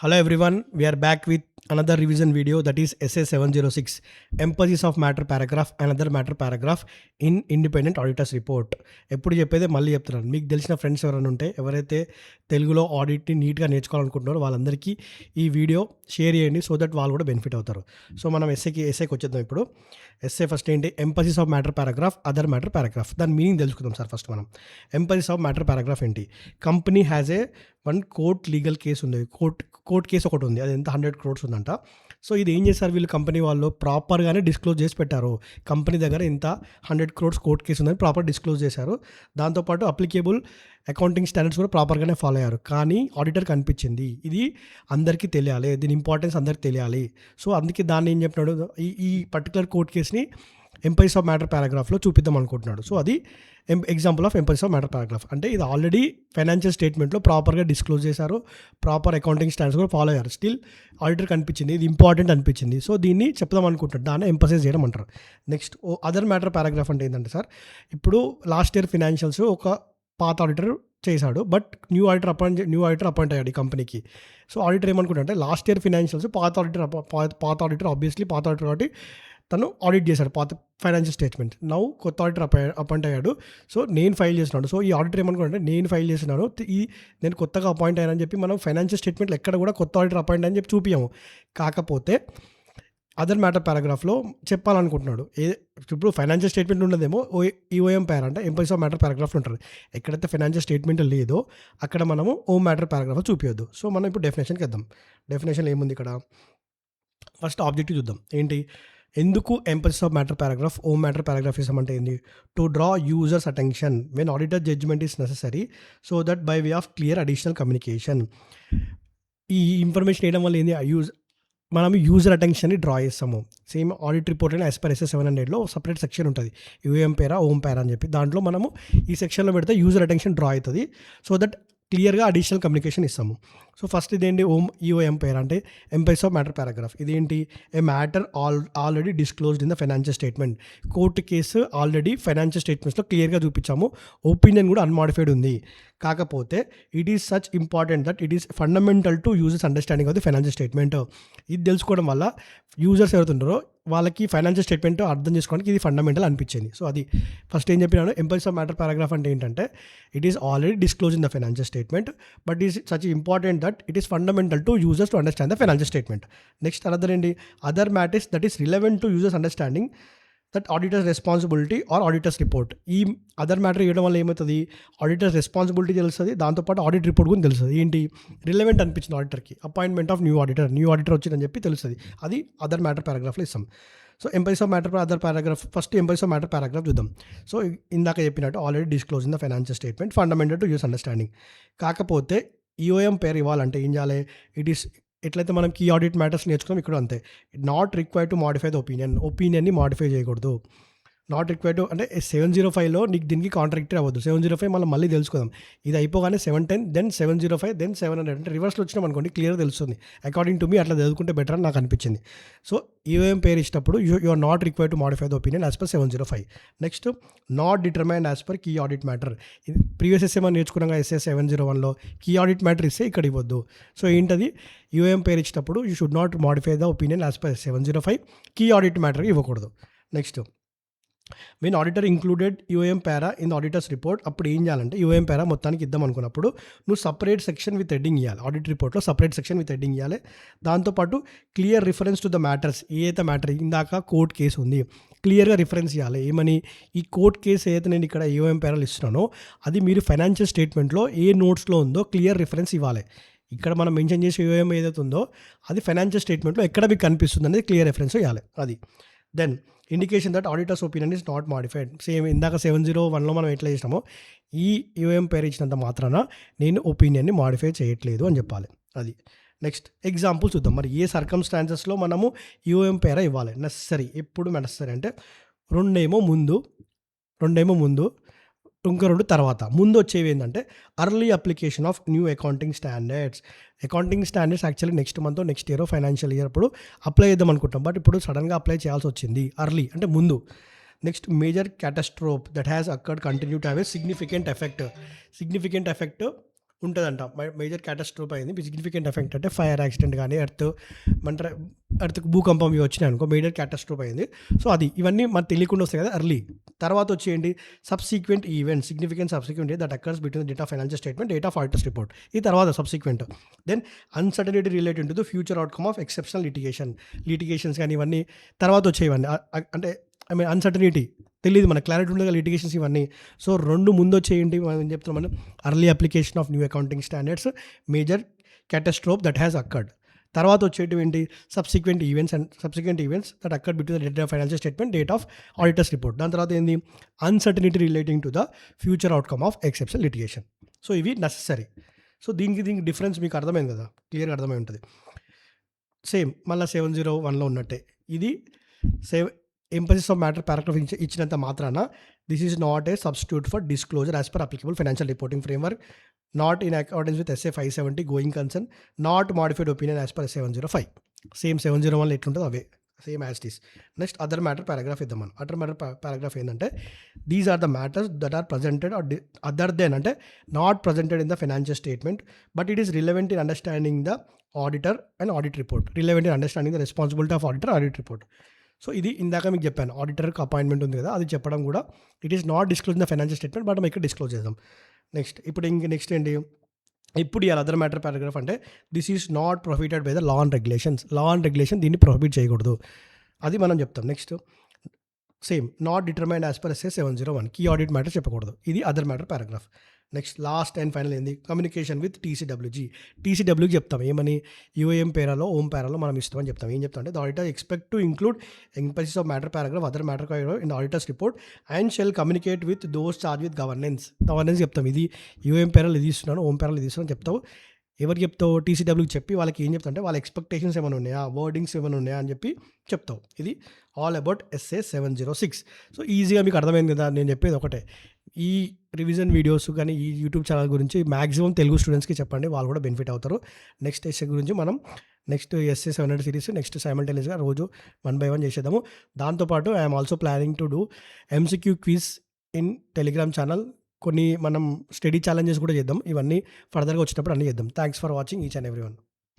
Hello everyone, we are back with another revision video, that is SA 706, emphasis of matter paragraph and other matter paragraph in independent auditors report. ఎప్పుడు చెప్పేదే మళ్ళీ చెప్తున్నాను. మీకు తెలిసిన friends ఎవరైనా ఉంటే, ఎవరైతే తెలుగులో ఆడిట్ని నీట్గా నేర్చుకోవాలనుకుంటున్నారో వాళ్ళందరికీ ఈ వీడియో షేర్ చేయండి, సో దట్ వాళ్ళు కూడా బెనిఫిట్ అవుతారు. సో మనం ఎస్ఏకి వచ్చేద్దాం. ఇప్పుడు ఎస్ఏ ఫస్ట్ ఏంటి? Emphasis of matter paragraph, other matter paragraph. దాని మీనింగ్ తెలుసుకుందాం సార్. ఫస్ట్ మనం ఎంపసిస్ ఆఫ్ మ్యాటర్ పారాగ్రాఫ్ ఏంటి? Company has a one court legal case ఉంది, కోర్ట్ కేసు ఒకటి ఉంది, అది ఎంత 100 crores ఉందంట. సో ఇది ఏం చేశారు వీళ్ళు, కంపెనీ వాళ్ళు ప్రాపర్గానే డిస్క్లోజ్ చేసి పెట్టారు. కంపెనీ దగ్గర ఇంత 100 crores కోర్ట్ కేసు ఉందని ప్రాపర్ డిస్క్లోజ్ చేశారు. దాంతోపాటు అప్లికేబుల్ అకౌంటింగ్ స్టాండర్డ్స్ కూడా ప్రాపర్గానే ఫాలో అయ్యారు. కానీ ఆడిటర్కి అనిపించింది ఇది అందరికీ తెలియాలి, దీని ఇంపార్టెన్స్ అందరికీ తెలియాలి. సో అందుకే దాన్ని ఏం చెప్పినాడు, ఈ పర్టికులర్ కోర్ట్ కేసుని ఎంపసిస్ ఆఫ్ మ్యాటర్ పారాగ్రాఫ్లో చూపిద్దాం అనుకుంటున్నాడు. సో అది example of emphasis of matter paragraph. అంటే ఇది ఆల్రెడీ ఫైనాన్షియల్ స్టేట్మెంట్లో ప్రాపర్గా డిస్క్లోజ్ చేశారు, ప్రాపర్ అకౌంటింగ్ స్టాండర్డ్స్ కూడా ఫాలో అయ్యారు. స్టిల్ ఆడిటర్కి అనిపించింది ఇది ఇంపార్టెంట్ అనిపించింది, సో దీన్ని చెప్దాం అనుకుంటున్నాడు. దాన్ని ఎంపసైజ్ చేయడం అంటారు. నెక్స్ట్ అదర్ మ్యాటర్ పారాగ్రాఫ్ అంటే ఏంటంటే సార్, ఇప్పుడు లాస్ట్ ఇయర్ ఫినాన్షియల్స్ ఒక పాత ఆడిటర్ చేశాడు, బట్ న్యూ ఆడిటర్ అపాయింట్ అయ్యాడు ఈ కంపెనీకి. సో ఆడిటర్ ఏమనుకుంటే, లాస్ట్ ఇయర్ ఫినాన్షియల్స్ పాత ఆడిటర్ ఆబ్వియస్లీ పాత ఆడిటర్ కాబట్టి తను ఆడిట్ చేశాడు పాత ఫైనాన్షియల్ స్టేట్మెంట్. నౌ కొత్త ఆడిటర్ అపాయింట్ అయ్యాడు. సో నేను ఫైల్ చేసినాడు. సో ఈ ఆడిటర్ ఏమనుకుంటే, నేను ఫైల్ చేసినాను, నేను కొత్తగా అపాయింట్ అయ్యానని చెప్పి మనం ఫైనాన్షియల్ స్టేట్మెంట్లు ఎక్కడ కూడా కొత్త ఆడిటర్ అపాయింట్ అని చెప్పి చూపించాము. కాకపోతే అదర్ మ్యాటర్ పారాగ్రాఫ్లో చెప్పాలనుకుంటున్నాడు. ఇప్పుడు ఫైనాన్షియల్ స్టేట్మెంట్ ఉన్నదేమో ఈఓఎం పారా అంటే ఎంపసిస్ ఆఫ్ మ్యాటర్ పారాగ్రాఫ్లో ఉంటుంది. ఎక్కడైతే ఫైనాన్షియల్ స్టేట్మెంట్ లేదో అక్కడ మనము ఓ మ్యాటర్ పారాగ్రాఫ్ చూపించొద్దు. సో మనం ఇప్పుడు డెఫినేషన్కి వెళ్దాం. డెఫినేషన్ ఏముంది ఇక్కడ? ఫస్ట్ ఆబ్జెక్టివ్ చూద్దాం. ఏంటి, ఎందుకు emphasis of matter paragraph O matter paragraph ఇస్తామంటే ఏంది? To draw users attention when auditor judgement is necessary, so that by way of clear additional communication. ఈ ఇన్ఫర్మేషన్ వేయడం వల్ల ఏంది, మనం యూజర్ అటెన్షన్ని డ్రా చేస్తాము. సేమ్ ఆడిట్ రిపోర్ట్ అయినా యాజ్ పర్ ఎస్ఎస్ 700లో సపరేట్ సెక్షన్ ఉంటుంది, యూఎం పేరా ఓం పేరా అని చెప్పి. దాంట్లో మనము ఈ సెక్షన్లో పెడితే యూజర్ అటెన్షన్ డ్రా అవుతుంది, సో దట్ క్లియర్గా అడిషనల్ కమ్యూనికేషన్ ఇస్తాము. సో ఫస్ట్ ఇదేంటి, ఈఓఎం పేరా అంటే ఎంపసిస్ ఆఫ్ మ్యాటర్ పారాగ్రాఫ్. ఇదేంటి, a matter already disclosed in the financial statement. Court case already financial స్టేట్మెంట్స్లో క్లియర్గా చూపించాము, ఒపీనియన్ కూడా అన్మాడిఫైడ్ ఉంది. కాకపోతే it is such important that it is fundamental to users understanding of the financial statement. ఇది తెలుసుకోవడం వల్ల యూజర్స్ ఎవరుతుంటారో వాళ్ళకి ఫైనాన్షియల్ స్టేట్మెంట్ అర్థం చేసుకోవడానికి ఇది ఫండమెంటల్ అనిపించింది. సో అది ఫస్ట్ ఏం చెప్పినాను, ఎంపసిస్ ఆఫ్ మ్యాటర్ పారాగ్రాఫ్ అంటే ఏంటంటే, it is already disclose in the financial statement, but is such important that it is fundamental to users to understand the financial statement. Next another ఏంటి, other matters that is relevant to users understanding that auditors responsibility or auditors report. ఈ other matter ఇవ్వడం వల్ల ఏమవుతుంది, auditors responsibility తెలుస్తుంది, దాంతోపాటు audit report కూడా తెలుస్తుంది. ఏంటి, రిలవెంట్ అనిపించింది ఆడిటర్కి, అపాయింట్మెంట్ ఆఫ్ న్యూ ఆడిటర్ వచ్చిందని చెప్పి తెలుస్తుంది. అది అదర్ మ్యాటర్ పారాగ్రాఫ్లో ఇస్తాం. So emphasis of matter other paragraph, first emphasis of matter paragraph చూద్దాం. సో ఇందాక చెప్పినట్టు already disclose in the financial statement, fundamental to users understanding. కాకపోతే ఈఓఎం పేరు ఇవ్వాలంటే ఏం చేయాలి, ఇట్ ఈస్ ఎట్లయితే మనం కీ ఆడిట్ మ్యాటర్స్ నేర్చుకున్నాం ఇక్కడ అంతే, not required to modify the ఒపీనియన్ని మాడిఫై చేయకూడదు. నాట్ రిక్వైర్డ్ అంటే 705లో నీకు దీనికి కాంట్రాక్టర్ అవ్వద్దు. 705 మళ్ళీ తెలుసుకుందాం. ఇది అయిపోగానే 710, దెన్ 705, దెన్ 700 అంటే రివర్స్లో వచ్చినాం అనుకోండి, క్లియర్ తెలుస్తుంది. అకార్డింగ్ టు మీ అట్లా చదువుకుంటే బెటర్ అని నాకు అనిపించింది. సో ఈఓఎం పేరు ఇచ్చినప్పుడు you are not required to modify the opinion as per 705. Next, not determined as per key audit matter. ఇది ప్రీవియస్ ఎస్ఏ మనం నేర్చుకున్నాం, ఎస్ఏ 701లో కీ ఆడిట్ మ్యాటర్ ఇస్తే ఇక్కడ ఇవ్వద్దు. సో ఏంటది, ఈఓఎం పేరు ఇచ్చినప్పుడు you should not modify the opinion as per 705, key audit matter ఇవ్వకూడదు. Next, when auditor included UM para in auditors report, అప్పుడు ఏం చేయాలంటే యూఎం పారా మొత్తానికి ఇద్దాం అనుకున్నప్పుడు నువ్వు సపరేట్ సెక్షన్ విత్ హెడ్డింగ్ ఇవ్వాలి. ఆడిట్ రిపోర్ట్లో సపరేట్ సెక్షన్ విత్ హెడ్డింగ్ ఇవ్వాలి. దాంతోపాటు clear reference to the matters, ఏదైతే మ్యాటర్ ఇందాక కోర్ట్ కేసు ఉంది క్లియర్గా రిఫరెన్స్ ఇవ్వాలి. ఏమని, ఈ కోర్ట్ కేసు ఏదైతే నేను ఇక్కడ యూఎం పారాలు ఇస్తున్నానో అది మీరు ఫైనాన్షియల్ స్టేట్మెంట్లో ఏ నోట్స్లో ఉందో క్లియర్ రిఫరెన్స్ ఇవ్వాలి. ఇక్కడ మనం మెన్షన్ చేసే యూఎం ఏదైతే ఉందో అది ఫైనాన్షియల్ స్టేట్మెంట్లో ఎక్కడ మీకు కనిపిస్తుంది అనేది క్లియర్ రిఫరెన్స్ ఇవ్వాలి. అది then indication that auditors opinion is not modified. Same ఇందాక 701లో మనం ఎట్లా చేసినామో ఈ యూఎం పేరు ఇచ్చినంత మాత్రాన నేను ఒపీనియన్ని మాడిఫై చేయట్లేదు అని చెప్పాలి. అది నెక్స్ట్ ఎగ్జాంపుల్ చూద్దాం. మరి ఏ సర్కమ్స్టాన్సెస్లో మనము యూఎం పేరా ఇవ్వాలి? నెసరీ, ఎప్పుడు నెసరీ అంటే రెండేమో ముందు ఇంకా 2 తర్వాత. ముందు వచ్చేవి ఏంటంటే early application of new accounting standards. Actually next month next year financial year అప్పుడు అప్లై చేద్దాం అనుకుంటాం, బట్ ఇప్పుడు సడన్గా అప్లై చేయాల్సి వచ్చింది. అర్లీ అంటే ముందు. Next, major catastrophe that has occurred continue to have a significant effect ఉంటదంట. మేజర్ క్యాటాస్ట్రోఫ్ అయింది. సిగ్నిఫికెంట్ ఎఫెక్ట్ అంటే ఫైర్ యాక్సిడెంట్ గానీ, ఎర్త్‌కి భూకంపం ఇవి వచ్చినాయనుకో మేజర్ క్యాటాస్ట్రోఫ్ అయింది. సో, అది ఇవన్నీ మనకు తెలియకుండా వస్తాయి కదా! ఎర్లీ. తర్వాత వచ్చేయండి subsequent events, significant subsequent that occurs between the date of financial statement, date of auditors report. ఇది తర్వాత subsequent. Then uncertainty related to the future outcome of exceptional litigations గానీ ఇవన్నీ తర్వాత వచ్చేవన్నీ. అంటే అన్‌సర్టెనిటీ తెలీదు మనకు క్లారిటీ ఉండదు లిటిగేషన్స్ ఇవన్నీ. సో, 2 ముందొచ్చేయండి మనం ఏం చెప్తున్నాం మనం early application of new accounting standards, major catastrophe that has occurred. తర్వాత వచ్చేటివి ఏంటి subsequent events that occurred between the date of financial statement, date of auditors report. దాని తర్వాత ఏంది uncertainty relating to the future outcome of exceptional litigation. So, ఇవి necessary. So, దీనికి difference మీకు అర్థమైంది కదా! క్లియర్‌గా అర్థమై ఉంటది. సేమ్ మళ్ళా 701లో ఉన్నట్టే. ఇది ఎంఫసిస్ ఆఫ్ మ్యాటర్ పారాగ్రాఫ్ ఇచ్చినంత మాత్రాన this is not a substitute for disclosure as per applicable financial reporting framework, not in accordance with SA 570 going concern, not modified opinion as per 705. Same 701లో ఎట్లుంటుందో అవే same as it is. Next other matter paragraph ఇద్దాం మనం. Other matter paragraph ఏంటంటే these are the matters that are presented other than అంటే not presented in the financial statement but it is relevant in understanding the auditor and audit report, relevant in understanding the responsibility of auditor audit report. So, ఇది ఇందాక మీకు చెప్పాను ఆడిటర్కి appointment ఉంది కదా, అది చెప్పడం కూడా it is not disclose in the financial statement but మనం ఇక్కడ డిస్క్లోజ్ చేద్దాం. నెక్స్ట్ ఏంటి ఇప్పుడు ఇవాళ అదర్ మ్యాటర్ పారాగ్రాఫ్ అంటే this is not prohibited by the law and regulation దీన్ని ప్రొహిబిట్ చేయకూడదు, అది మనం చెప్తాం. Next same not determined as per SA 701 key audit matter చెప్పకూడదు, ఇది other matter paragraph. Next last and final ఏంది కమ్యూనికేషన్ విత్ టీసీడబ్ల్యూకి చెప్తాం ఏమని యూఏఎం పేరాలో ఓం పేరాలో మనం ఇస్తామని చెప్తాం. ఏం చెప్తాం అంటే the auditor expect to include emphasis of matter paragraph other matter in auditors report and shall communicate with those charge with governance చెప్తాం. ఇది యూఏఎం పేరాలు ఇది ఇస్తున్నాను, ఓం పేరాలు ఇది ఇస్తున్నాను చెప్తావు. ఎవరికి చెప్తావు టీసీడబ్ల్యూకి చెప్పి వాళ్ళకి ఏం చెప్తా అంటే వాళ్ళ ఎక్స్పెక్టేషన్స్ ఏమైనా ఉన్నాయా, వర్డింగ్స్ ఏమైనా ఉన్నాయా అని చెప్పి చెప్తావు. ఇది ఆల్ అబౌట్ ఎస్ఏ 706. సో, ఈజీగా మీకు అర్థమైంది కదా. నేను చెప్పేది ఒకటే, ఈ రివిజన్ వీడియోస్ కానీ ఈ యూట్యూబ్ ఛానల్ గురించి మ్యాక్సిమం తెలుగు స్టూడెంట్స్కి చెప్పండి, వాళ్ళు కూడా బెనిఫిట్ అవుతారు. నెక్స్ట్ ఎస్ఏ గురించి మనం నెక్స్ట్ ఎస్ఏ 700 సిరీస్ నెక్స్ట్ సైమల్టేనియస్గా రోజు 1 by 1 చేసేద్దాము. దాంతోపాటు I'm also planning to do MCQ quiz in Telegram channel. కొన్ని మనం స్టడీ ఛాలెంజెస్ కూడా చేద్దాం. ఇవన్నీ ఫర్దర్గా వచ్చినప్పుడు అన్నీ చేద్దాం. Thanks for watching each and everyone.